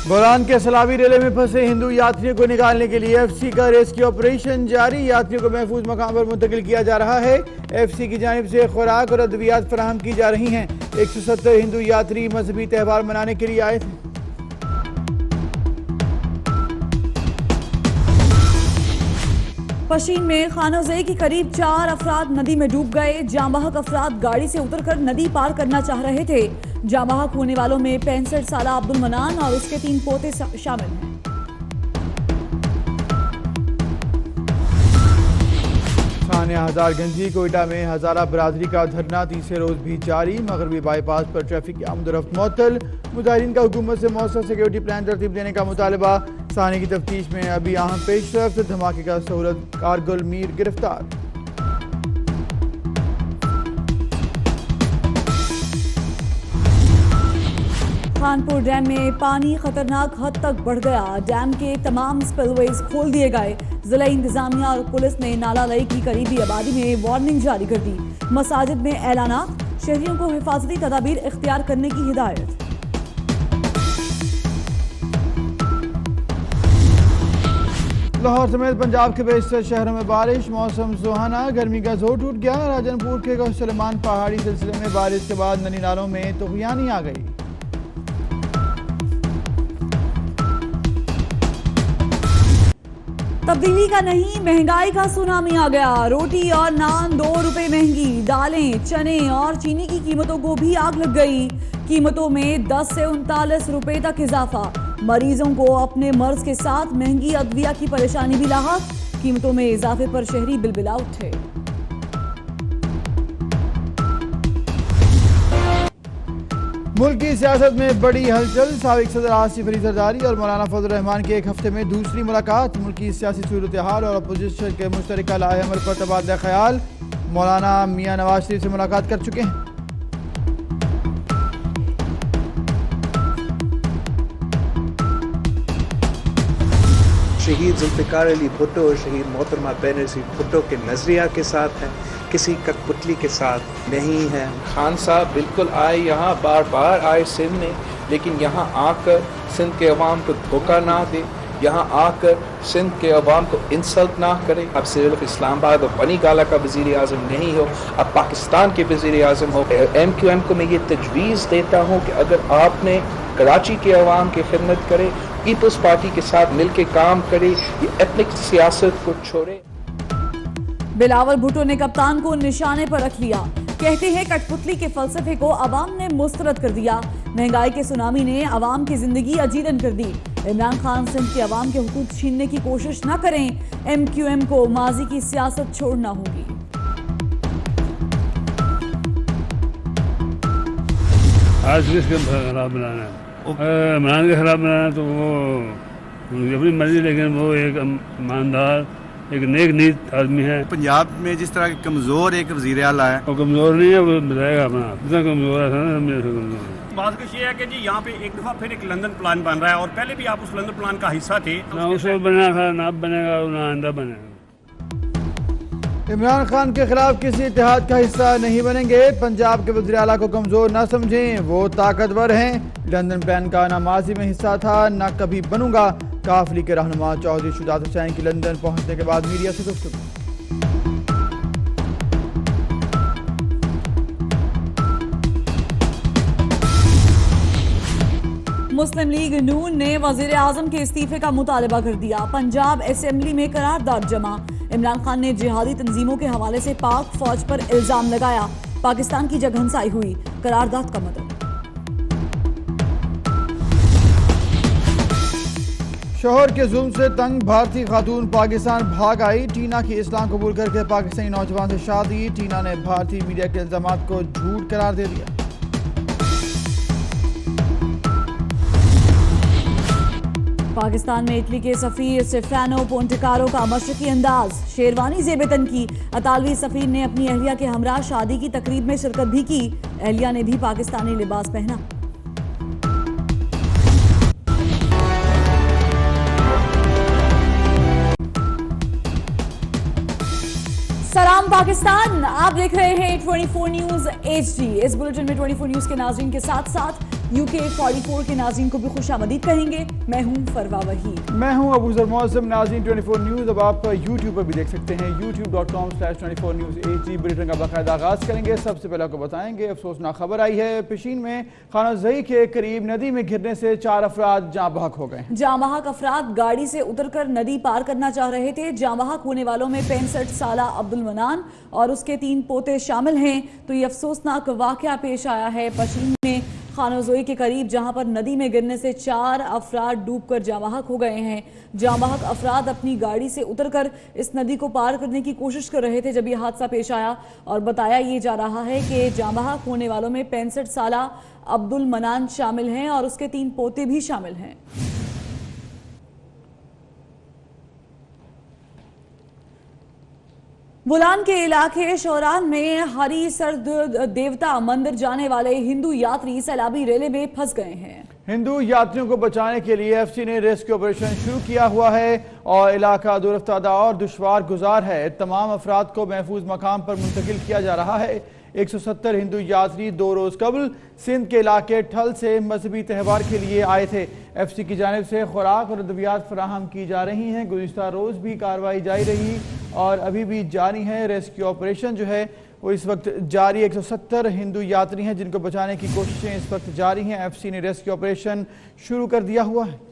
बोलान के सलावी रेले में फंसे हिंदू यात्रियों को निकालने के लिए एफसी का रेस्क्यू ऑपरेशन जारी। यात्रियों को महफूज मकाम पर मुंतकिल किया जा रहा है। एफसी की जानिब से खुराक और अद्वियात फराहम की जा रही हैं। 170 हिंदू यात्री मजहबी त्यौहार मनाने के लिए आए थे। पशीन में खानोज़े के करीब 4 अफराद नदी में डूब गए। जामबहक अफराद गाड़ी से उतरकर नदी पार करना चाह रहे थे। जामबहक होने वालों में 65 साला अब्दुल मनान और उसके 3 पोते शामिल हैं। सानिया हजारगंजी कोयटा में हजारा बरादरी का धरना तीसरे रोज भी जारी। मगरबी बाईपास पर ट्रैफिक की आमदोरफ्त मुअत्तल। मुजाहिरीन का हुकूमत से मौसर सिक्योरिटी प्लान तरतीब देने का मुतालबा। सानी की तफ्तीश में अभी अहम पेशरफ्त। धमाके का सहूलत कारगिल मीर गिरफ्तार। खानपुर डैम में पानी खतरनाक हद तक बढ़ गया। डैम के तमाम स्पिलवेज खोल दिए गए। जिला इंतजामिया और पुलिस ने नाला लई की करीबी आबादी में वार्निंग जारी कर दी। मसाजिद में ऐलानात, शहरियों को हिफाजती तदाबीर इख्तियार करने की हिदायत। लाहौर समेत पंजाब के बेशतर शहरों में बारिश। मौसम सुहाना, गर्मी का जोर टूट गया। राजनपुर के गौसलेमान पहाड़ी सिलसिले में बारिश के बाद नदी नालों में तुगयानी आ गई। तब्दीली का नहीं, महंगाई का सुनामी आ गया। रोटी और नान 2 रुपए महंगी। दालें, चने और चीनी की कीमतों को भी आग लग गई। कीमतों में 10 से 39 रुपए तक इजाफा। मरीजों को अपने मर्ज के साथ महंगी अद्विया की परेशानी भी लाहक। कीमतों में इजाफे पर शहरी बिलबिला उठे। मुल्क की सियासत में बड़ी हलचल। साबिक सदर आसिफ अली जरदारी और मौलाना फजल रहमान की एक हफ्ते में दूसरी मुलाकात। मुल्क की सियासी सूरत हाल और अपोजिशन के मुश्तरका लाए अमल पर तबादला ख्याल। मौलाना मियां नवाज शरीफ से मुलाकात कर चुके हैं। शहीद जुल्फ़िकार अली भुट्टो और शहीद मोहतरमा बेनज़ीर भुट्टो के नज़रिया के साथ है, किसी कठपुतली के साथ नहीं है। खान साहब बिल्कुल आए यहाँ, बार बार आए सिंध में, लेकिन यहाँ आकर सिंध के अवाम को धोखा ना दे, यहाँ आकर सिंध के अवाम को इंसल्ट ना करे। अब सिर्फ इस्लामाबाद और बनी गाला का वज़ीर आज़म नहीं हो, अब पाकिस्तान के वज़ीर आज़म हो। MQM को मैं ये तजवीज़ देता हूँ कि अगर आपने कराची के अवाम की खिदमत करे, पीपल्स पार्टी के साथ मिलकर काम करे, ये एथनिक सियासत को छोड़े। बिलावल भुट्टो ने कप्तान को निशाने पर रख लिया। कहते हैं कठपुतली के फलसफे को अवाम ने मुस्तरद कर दिया। महंगाई के सुनामी ने अवाम की जिंदगी अजीरन कर दी। इमरान खान सिंध के अवाम के हुकूक छीनने की कोशिश न करें। MQM को माजी की सियासत छोड़ना होगी। आज किसके खिलाफ बनाना है? इमरान के खिलाफ बनाना तो वो अपनी मर्जी, लेकिन वो एक ईमानदार, एक नेक नीत आदमी है। पंजाब में जिस तरह कमजोर एक वजीर आला है, वो कमजोर नहीं है, वो बताएगा अपना कितना कमजोर है। कमजोर बात ये है कि जी यहाँ पे एक दफा फिर एक लंदन प्लान बन रहा है और पहले भी आप उस लंदन प्लान का हिस्सा थे। ना उसको बना था, ना बनेगा, ना आंदा बनेगा। इमरान खान के खिलाफ किसी इत्तेहाद का हिस्सा नहीं बनेंगे। पंजाब के वज़ीर आला को कमजोर ना समझें, वो ताकतवर हैं। लंदन प्लान का ना माजी में हिस्सा था, ना कभी बनूंगा। काफली के रहनुमा चौधरी शुजात हुसैन की लंदन पहुंचने के बाद मीडिया से गुफ्तगू। मुस्लिम लीग नून ने वजीर आजम के इस्तीफे का मुतालबा कर दिया। पंजाब असेंबली में करारदाद जमा। इमरान खान ने जिहादी तंजीमों के हवाले से पाक फौज पर इल्जाम लगाया। पाकिस्तान की जगहंसाई हुई, करारदाद का मदद। शोहर के जुल्म से तंग भारतीय खातून पाकिस्तान भाग आई। टीना की इस्लाम कबूल करके पाकिस्तानी नौजवान से शादी। टीना ने भारतीय मीडिया के इल्जामात को झूठ करार दे दिया। पाकिस्तान में इटली के सफीर स्टेफानो पोंटिकारो का मशरकी अंदाज, शेरवानी ज़ेब-ए-तन की। अतालवी सफीर ने अपनी अहलिया के हमरा शादी की तकरीब में शिरकत भी की। अहलिया ने भी पाकिस्तानी लिबास पहना। सलाम पाकिस्तान, आप देख रहे हैं 24 न्यूज HD। इस बुलेटिन में 24 न्यूज के नाज़रीन के साथ साथ UK 44 के नाज़रीन को भी खुशामदीद कहेंगे। मैं हूं फरवा वहीद। मैं हूं अबू ज़र मौसम। नाज़रीन 24 न्यूज़ अब आप YouTube पर भी देख सकते हैं। youtube.com/24 न्यूज़ HD बुलेटिन का बाकायदा आगाज़ करेंगे। सबसे पहले आपको बताएंगे अफसोसनाक खबर आई है। पेशीन में खानाज़ई के करीब नदी में गिरने से 4 अफराद जाँ बहक हो गए। जाँ बहक अफराद गाड़ी से उतरकर नदी पार करना चाह रहे थे। जाँ बहक होने वालों में 65 साला अब्दुल मनान और उसके 3 पोते शामिल हैं। तो ये अफसोसनाक वाक़या पेश आया है पेशीन में खानाज़ोई के करीब, जहां पर नदी में गिरने से 4 अफराद डूबकर जाँ बहक हो गए हैं। जाँ बहक अफराद अपनी गाड़ी से उतरकर इस नदी को पार करने की कोशिश कर रहे थे जब यह हादसा पेश आया। और बताया ये जा रहा है कि जाँ बहक होने वालों में 65 साला अब्दुल मनान शामिल हैं और उसके 3 पोते भी शामिल हैं। बुलान के इलाके शौरान में हरी सर्द देवता मंदिर जाने वाले हिंदू यात्री सैलाबी रेले में फंस गए हैं। हिंदू यात्रियों को बचाने के लिए एफसी ने रेस्क्यू ऑपरेशन शुरू किया हुआ है और इलाका दूरफ्तादा और दुश्वार गुजार है। तमाम अफराद को महफूज मकाम पर मुंतकिल किया जा रहा है। 170 हिंदू यात्री 2 रोज कबल सिंध के इलाके ठल से मजहबी त्यौहार के लिए आए थे। एफसी की जानिब से खुराक और अद्वियात फराहम की जा रही हैं। गुज़िश्ता रोज भी कार्रवाई जारी रही और अभी भी जारी है। रेस्क्यू ऑपरेशन जो है वो इस वक्त जारी। 170 हिंदू यात्री हैं जिनको बचाने की कोशिशें इस वक्त जारी हैं। एफसी ने रेस्क्यू ऑपरेशन शुरू कर दिया हुआ है।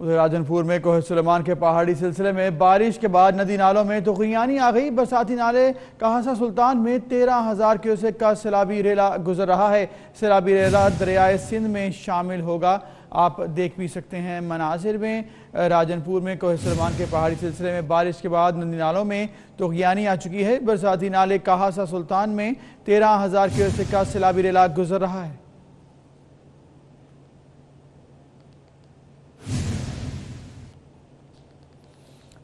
उधर राजनपुर में कोह सुलेमान के पहाड़ी सिलसिले में बारिश के बाद नदी नालों में तुग़यानी आ गई। बरसाती नाले कहासा सुल्तान में 13,000 क्यूसेक का सैलाबी रेला गुजर रहा है। सैलाबी रेला दरियाए सिंध में शामिल होगा। आप देख भी सकते हैं मनाजिर में। राजनपुर में कोह सुलेमान के पहाड़ी सिलसिले में बारिश के बाद नदी नालों में तुग़यानी आ चुकी है। बरसाती नाले कहासा सुल्तान में 13,000 क्यूसेक का सैलाबी रेला गुजर रहा है।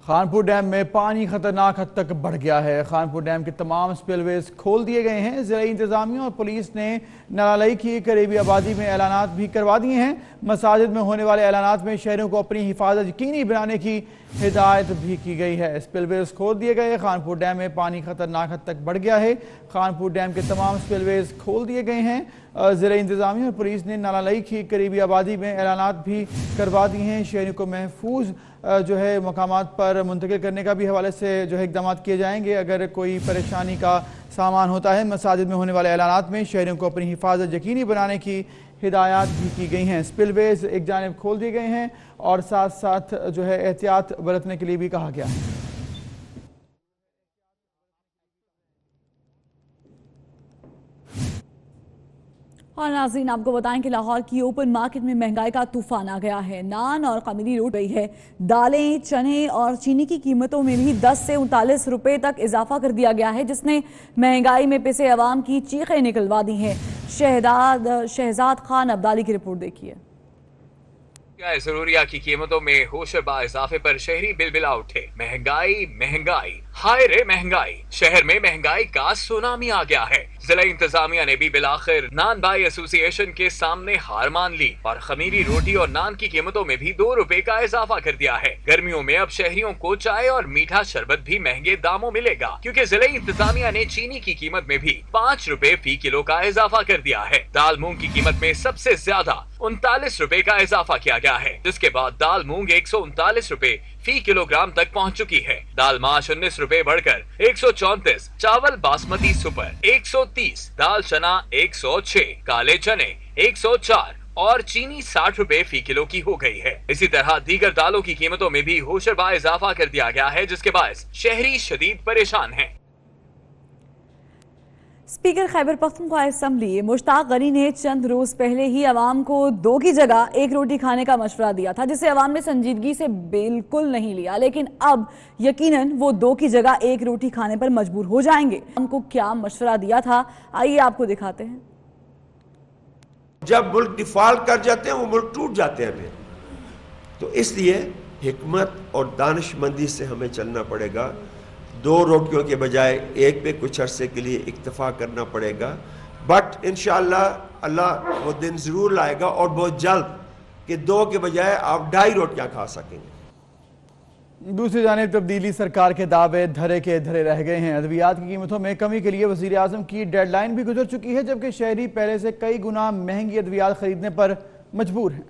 खानपुर डैम में पानी खतरनाक हद तक बढ़ गया है। खानपुर डैम के तमाम स्पिलवेज खोल दिए गए हैं। ज़िला इंतजामिया और पुलिस ने नालाई की करीबी आबादी में ऐलानात भी करवा दिए हैं। मसाजिद में होने वाले ऐलानात में शहरों को अपनी हिफाजत यकीनी बनाने की हिदायत भी की गई है। स्पिलवेज खोल दिए गए। खानपुर डैम में पानी खतरनाक हद तक बढ़ गया है। खानपुर डैम के तमाम स्पिलवेज खोल दिए गए हैं। ज़िला इंतजामिया और पुलिस ने नालाई की करीबी आबादी में ऐलानात भी करवा दिए हैं। शहरों को महफूज जो है मकामात पर मुंतकिल करने का भी हवाले से जो है इक़दाम किए जाएंगे। अगर कोई परेशानी का सामान होता है, मसाजिद में होने वाले ऐलानात में शहरों को अपनी हिफाजत यकीनी बनाने की हिदायत भी की गई हैं। स्पिलवेज एक जानिब खोल दिए गए हैं और साथ साथ जो है एहतियात बरतने के लिए भी कहा गया है। और नाज़रीन आपको बताएं कि लाहौर की ओपन मार्केट में महंगाई का तूफान आ गया है। नान और खमीरी लूट गई है। दालें, चने और चीनी की कीमतों में भी 10 से 39 रुपए तक इजाफा कर दिया गया है, जिसने महंगाई में पिसे अवाम की चीखें निकलवा दी हैं। शहजाद खान अब्दाली की रिपोर्ट देखिए। ज़रूरिया की कीमतों में होशरबा इजाफे पर शहरी बिलबिला उठे। महंगाई महंगाई, हाय रे महंगाई। शहर में महंगाई का सुनामी आ गया है। जिला इंतजामिया ने भी बिलाखिर नान बाई एसोसिएशन के सामने हार मान ली और खमीरी रोटी और नान की कीमतों में भी 2 रुपए का इजाफा कर दिया है। गर्मियों में अब शहरियों को चाय और मीठा शरबत भी महंगे दामों मिलेगा, क्योंकि जिला इंतजामिया ने चीनी की कीमत में भी 5 रुपए फी किलो का इजाफा कर दिया है। दाल मूंग की कीमत में सबसे ज्यादा 39 रुपए का इजाफा किया गया है, जिसके बाद दाल मूंग 139 रुपए फी किलोग्राम तक पहुंच चुकी है। दाल माश 19 रुपए बढ़कर 134, चावल बासमती सुपर 130, दाल चना 106, काले चने 104 और चीनी 60 रुपए फी किलो की हो गई है। इसी तरह दीगर दालों की कीमतों में भी होशरबा इजाफा कर दिया गया है, जिसके बायस शहरी शदीद परेशान हैं। स्पीकर खैबर पख्तूनख्वा असम्बली मुश्ताक गनी ने चंद रोज पहले ही अवाम को 2 की जगह 1 रोटी खाने का मशवरा दिया था, जिसे अवाम ने संजीदगी से बिल्कुल नहीं लिया। लेकिन अब यकीनन वो 2 की जगह 1 रोटी खाने पर मजबूर हो जाएंगे। हमको क्या मशवरा दिया था, आइए आपको दिखाते हैं। जब मुल्क डिफॉल्ट कर जाते हैं वो मुल्क टूट जाते हैं फिर। तो इसलिए हिकमत और दानिशमंदी से हमें चलना पड़ेगा। 2 रोटियों के बजाय 1 पे कुछ अरसे के लिए इक्तफा करना पड़ेगा। बट इंशाअल्लाह अल्लाह वो दिन ज़रूर लाएगा और बहुत जल्द कि 2 के बजाय आप 2.5 रोटियां खा सकेंगे। दूसरी जानिब तब्दीली सरकार के दावे धरे के धरे रह गए हैं। अद्वियात की कीमतों में कमी के लिए वज़ीर आज़म की डेडलाइन भी गुजर चुकी है, जबकि शहरी पहले से कई गुना महंगी अद्वियात खरीदने पर मजबूर हैं।